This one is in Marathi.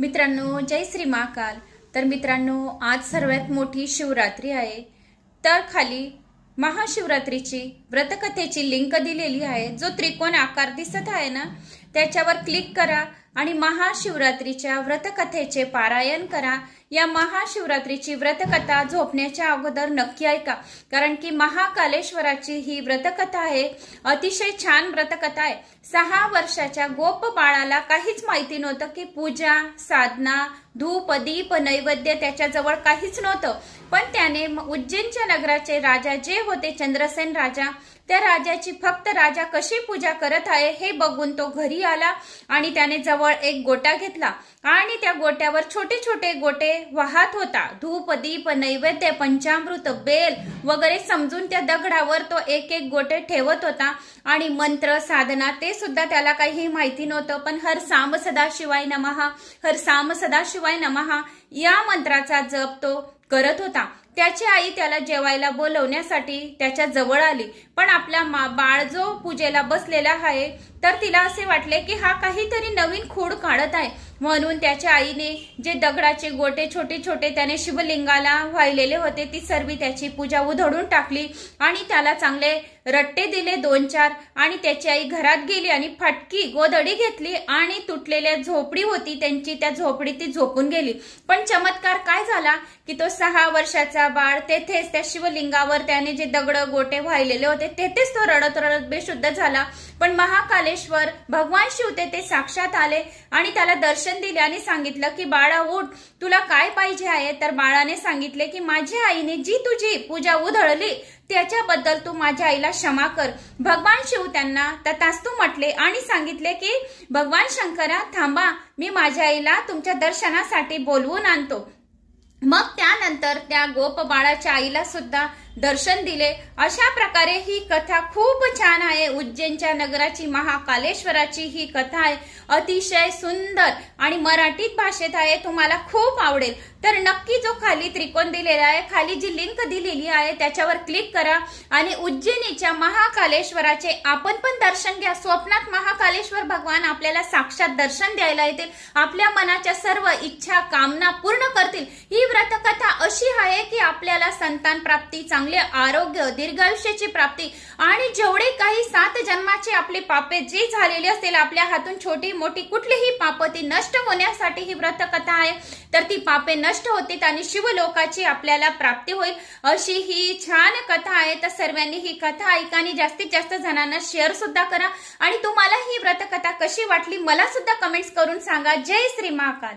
मित्रांनो, जय श्री महाकाल। तर मित्रांनो, आज सर्वात मोठी शिवरात्री आहे। तर खाली महाशिवरात्रीची व्रतकथेची लिंक दिलेली आहे। जो त्रिकोण आकार दिसत आहे ना, त्याच्यावर क्लिक करा आणि महाशिवरात्रीच्या व्रतकथेचे पारायण करा। या महाशिवरात्रीची व्रतकथा झोपण्याच्या अगोदर नक्की ऐका, कारण की महाकालेश्वराची ही व्रतकथा आहे। अतिशय छान व्रतकथा आहे। 6 वर्षाच्या गोप बाळाला काहीच माहिती नव्हतं की पूजा, साधना, धूप, दीप, नैवेद्य त्याच्याजवळ काहीच नव्हतं। पण त्याने उज्जैनच्या नगराचे राजा जे होते, चंद्रसेन राजा, त्या राजाची फक्त राजा कशी पूजा करत आहे हे बघून तो घरी आला आणि त्याने जवळ एक गोटा घेतला आणि त्या गोट्यावर छोटे छोटे गोटे वाहत होता। धूप, दीप, नैवेद्य, पंचामृत, बेल वगैरे समजून त्या दगडावर तो एक एक गोटे ठेवत होता आणि मंत्र, साधना ते सुद्धा त्याला काही माहिती नव्हतं। पण हर साम सदाशिवाय नमः, हर साम सदाशिवाय नमः या मंत्राचा जप तो करत होता। त्याची आई त्याला जेवायला बोलवण्यासाठी त्याच्या जवळ आली, पण आपला बाळ जो पूजेला बसलेला आहे तर तिला असे वाटले की हा काहीतरी नवीन खूड काढत आहे। म्हणून त्याच्या आईने जे दगडाचे गोटे छोटे छोटे त्याने शिवलिंगाला वाहिलेले होते, ती सर्व त्याची पूजा उधळून टाकली आणि त्याला चांगले रट्टे दिले 2-4 आणि त्याची आई घरात गेली आणि फटकी गोधडी घेतली आणि तुटलेल्या झोपडी होती त्यांची, त्या झोपडीत ती झोपून गेली। पण चमत्कार काय झाला की तो 6 वर्षाचा बाळ तेथेच त्या शिवलिंगावर त्याने जे दगड गोटे वाहिलेले होते तेथेच तो रडत रडत बेशुद्ध झाला। पण महाकालेश्वर भगवान शिव ते साक्षात आले आणि त्याला दर्शन दिले आणि सांगितलं की बाळा उठ, तुला काय पाहिजे आहे। तर बाळाने सांगितले की माझ्या आईने जी तुझी पूजा उधळली त्याच्याबद्दल तू माझ्या आईला क्षमा कर। भगवान शिव त्यांना तथास्तु म्हटले आणि सांगितले की भगवान शंकरा थांबा, मी माझ्या आईला तुमच्या दर्शनासाठी बोलवून आणतो। मग त्यानंतर त्या गोप बाळाच्या आईला सुद्धा दर्शन दिले। अशा प्रकारे ही कथा खूप छान आहे। उज्जैनच्या नगराची महाकालेश्वराची ही कथा आहे, अतिशय सुंदर आणि मराठीत भाषेत आहे, तुम्हाला खूप आवडेल। तर नक्की जो खाली त्रिकोण दिलेला आहे, खाली जी लिंक दिलेली आहे त्याच्यावर क्लिक करा आणि उज्जैनीच्या महाकालेश्वराचे आपण पण दर्शन घ्या। स्वप्नात महाकालेश्वर भगवान आपल्याला साक्षात दर्शन द्यायला येतील, आपल्या मनाच्या सर्व इच्छा कामना पूर्ण करतील। ही व्रतकथा अशी आहे की आपल्याला संतान प्राप्ती, चांगले आरोग्य, दीर्घायुष्याची प्राप्ती आणि जेवढे काही 7 जन्माचे आपले पापे जे झालेले असतील, आपल्या हातून छोटी मोठी कुठलीही पाप ती नष्ट होण्यासाठी ही व्रतकथा आहे। तर ती पापे नष्ट होतील आणि शिवलोकाची आपल्याला प्राप्ती होईल, अशी ही छान कथा आहे। तर सर्वांनी ही कथा ऐका आणि जास्तीत जास्त जणांना शेअर सुद्धा करा आणि तुम्हाला ही व्रतकथा कशी वाटली मला सुद्धा कमेंट्स करून सांगा। जय श्री महाकाल।